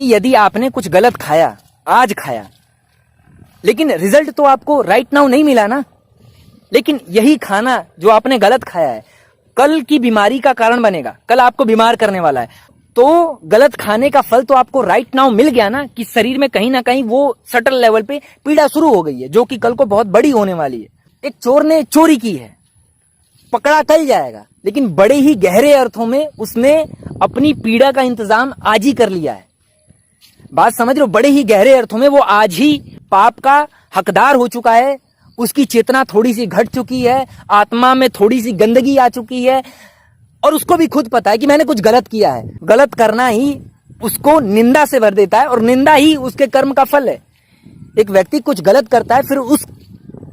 यदि आपने कुछ गलत खाया, आज खाया, लेकिन रिजल्ट तो आपको राइट नाउ नहीं मिला ना। लेकिन यही खाना जो आपने गलत खाया है कल की बीमारी का कारण बनेगा, कल आपको बीमार करने वाला है। तो गलत खाने का फल तो आपको राइट नाउ मिल गया ना, कि शरीर में कहीं ना कहीं वो सटल लेवल पे पीड़ा शुरू हो गई है, जो कि कल को बहुत बड़ी होने वाली है। एक चोर ने चोरी की है, पकड़ा कल जाएगा, लेकिन बड़े ही गहरे अर्थों में उसने अपनी पीड़ा का इंतजाम आज ही कर लिया है। बात समझ रहे हो? बड़े ही गहरे अर्थों में वो आज ही पाप का हकदार हो चुका है। उसकी चेतना थोड़ी सी घट चुकी है, आत्मा में थोड़ी सी गंदगी आ चुकी है, और उसको भी खुद पता है कि मैंने कुछ गलत किया है। गलत करना ही उसको निंदा से भर देता है, और निंदा ही उसके कर्म का फल है। एक व्यक्ति कुछ गलत करता है, फिर उस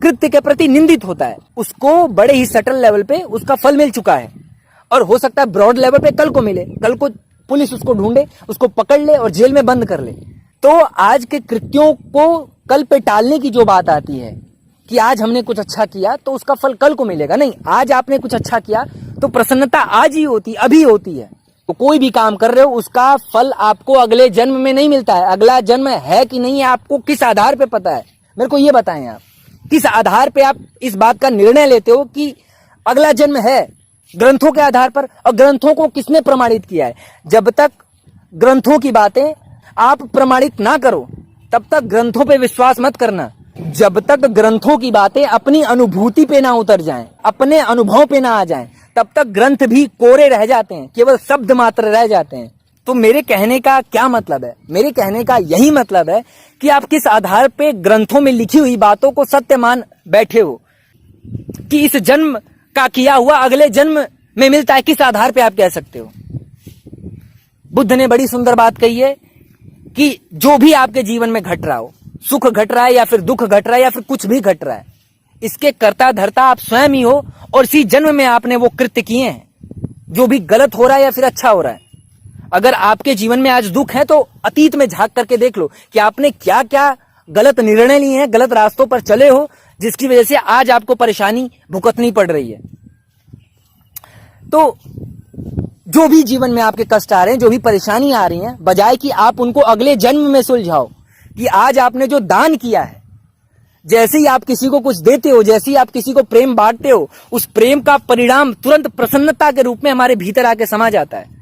कृत्य के प्रति निंदित होता है, उसको बड़े ही सटल लेवल पे उसका फल मिल चुका है, और हो सकता है ब्रॉड लेवल पे कल को मिले, कल को पुलिस उसको ढूंढे, उसको पकड़ ले और जेल में बंद कर ले। तो आज के कृत्यों को कल पे टालने की जो बात आती है कि आज हमने कुछ अच्छा किया तो उसका फल कल को मिलेगा, नहीं, आज आपने कुछ अच्छा किया तो प्रसन्नता आज ही होती, अभी होती है। तो कोई भी काम कर रहे हो उसका फल आपको अगले जन्म में नहीं मिलता है। अगला जन्म है कि नहीं है आपको किस आधार पे पता है? मेरे को ये बताएं, आप किस आधार पे आप इस बात का निर्णय लेते हो कि अगला जन्म है? ग्रंथों के आधार पर। और ग्रंथों को किसने प्रमाणित किया है? जब तक ग्रंथों की बातें आप प्रमाणित ना करो तब तक ग्रंथों पे विश्वास मत करना। जब तक ग्रंथों की बातें अपनी अनुभूति पे ना उतर जाएं, अपने अनुभव पे ना आ जाएं, तब तक ग्रंथ भी कोरे रह जाते हैं, केवल शब्द मात्र रह जाते हैं। तो मेरे कहने का क्या मतलब है? मेरे कहने का यही मतलब है कि आप किस आधार पे ग्रंथों में लिखी हुई बातों को सत्य मान बैठे हो कि इस जन्म का किया हुआ अगले जन्म में मिलता है। किस आधार पे आप कह सकते हो? बुद्ध ने बड़ी सुंदर बात कही है कि जो भी आपके जीवन में घट रहा हो, सुख घट रहा है या फिर दुख घट रहा है या फिर कुछ भी घट रहा है, इसके कर्ता धर्ता आप स्वयं ही हो, और इसी जन्म में आपने वो कृत्य किए हैं, जो भी गलत हो रहा है या फिर अच्छा हो रहा है। अगर आपके जीवन में आज दुख है तो अतीत में झांक करके देख लो कि आपने क्या क्या गलत निर्णय लिए हैं, गलत रास्तों पर चले हो, जिसकी वजह से आज आपको परेशानी भुगतनी पड़ रही है। तो जो भी जीवन में आपके कष्ट आ रहे हैं, जो भी परेशानी आ रही हैं, बजाय कि आप उनको अगले जन्म में सुलझाओ कि आज आपने जो दान किया है, जैसे ही आप किसी को कुछ देते हो, जैसे ही आप किसी को प्रेम बांटते हो, उस प्रेम का परिणाम तुरंत प्रसन्नता के रूप में हमारे भीतर आके समा जाता है।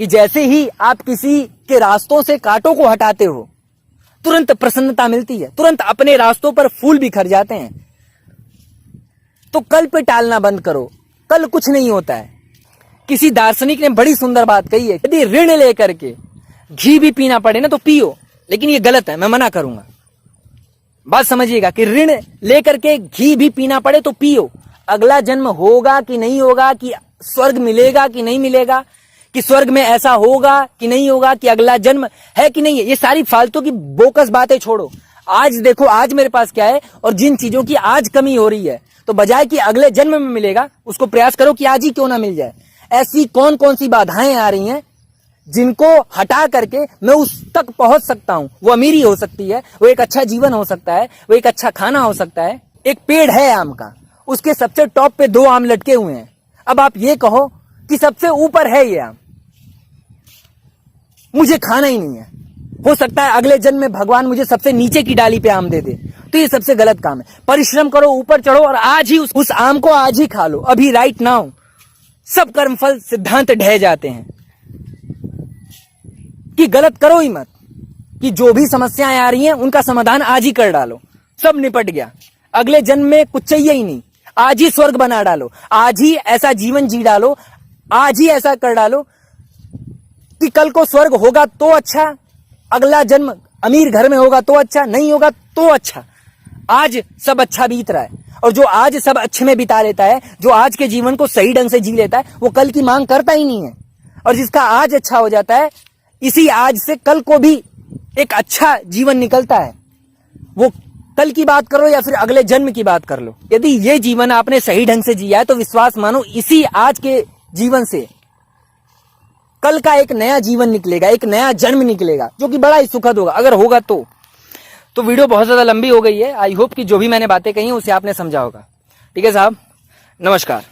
कि जैसे ही आप किसी के रास्तों से कांटों को हटाते हो, तुरंत प्रसन्नता मिलती है, तुरंत अपने रास्तों पर फूल बिखर जाते हैं। तो कल पे टालना बंद करो, कल कुछ नहीं होता है। किसी दार्शनिक ने बड़ी सुंदर बात कही है, यदि ऋण लेकर के घी भी पीना पड़े ना तो पियो, लेकिन ये गलत है, मैं मना करूंगा। बात समझिएगा कि ऋण लेकर के घी भी पीना पड़े तो पियो। अगला जन्म होगा कि नहीं होगा, कि स्वर्ग मिलेगा कि नहीं मिलेगा, कि स्वर्ग में ऐसा होगा कि नहीं होगा, कि अगला जन्म है कि नहीं है, ये सारी फालतू की बोकस बातें छोड़ो। आज देखो आज मेरे पास क्या है, और जिन चीजों की आज कमी हो रही है, तो बजाय कि अगले जन्म में मिलेगा, उसको प्रयास करो कि आज ही क्यों ना मिल जाए। ऐसी कौन कौन सी बाधाएं आ रही हैं जिनको हटा करके मैं उस तक पहुंच सकता हूं। वो अमीरी हो सकती है, वो एक अच्छा जीवन हो सकता है, वो एक अच्छा खाना हो सकता है। एक पेड़ है आम का, उसके सबसे टॉप पे 2 आम लटके हुए हैं। अब आप ये कहो कि सबसे ऊपर है ये आम, मुझे खाना ही नहीं है। हो सकता है अगले जन्म में भगवान मुझे सबसे नीचे की डाली पे आम दे दे, तो ये सबसे गलत काम है। परिश्रम करो, ऊपर चढ़ो, और आज ही उस आम को आज ही खा लो, अभी राइट नाउ। सब कर्मफल सिद्धांत ढह जाते हैं कि गलत करो ही मत, कि जो भी समस्याएं आ रही हैं उनका समाधान आज ही कर डालो, सब निपट गया। अगले जन्म में कुछ चाहिए ही नहीं, आज ही स्वर्ग बना डालो, आज ही ऐसा जीवन जी डालो, आज ही ऐसा कर डालो कि कल को स्वर्ग होगा तो अच्छा, अगला जन्म अमीर घर में होगा तो अच्छा, नहीं होगा तो अच्छा। आज सब अच्छा बीत रहा है, और जो आज सब अच्छे में बिता लेता है, जो आज के जीवन को सही ढंग से जी लेता है, वो कल की मांग करता ही नहीं है। और जिसका आज अच्छा हो जाता है, इसी आज से कल को भी एक अच्छा जीवन निकलता है। वो कल की बात करो या फिर अगले जन्म की बात कर लो, यदि ये जीवन आपने सही ढंग से जिया है तो विश्वास मानो इसी आज के जीवन से कल का एक नया जीवन निकलेगा, एक नया जन्म निकलेगा, जो कि बड़ा ही सुखद होगा, अगर होगा तो। वीडियो बहुत ज्यादा लंबी हो गई है। आई होप कि जो भी मैंने बातें कही उसे आपने समझा होगा। ठीक है साहब, नमस्कार।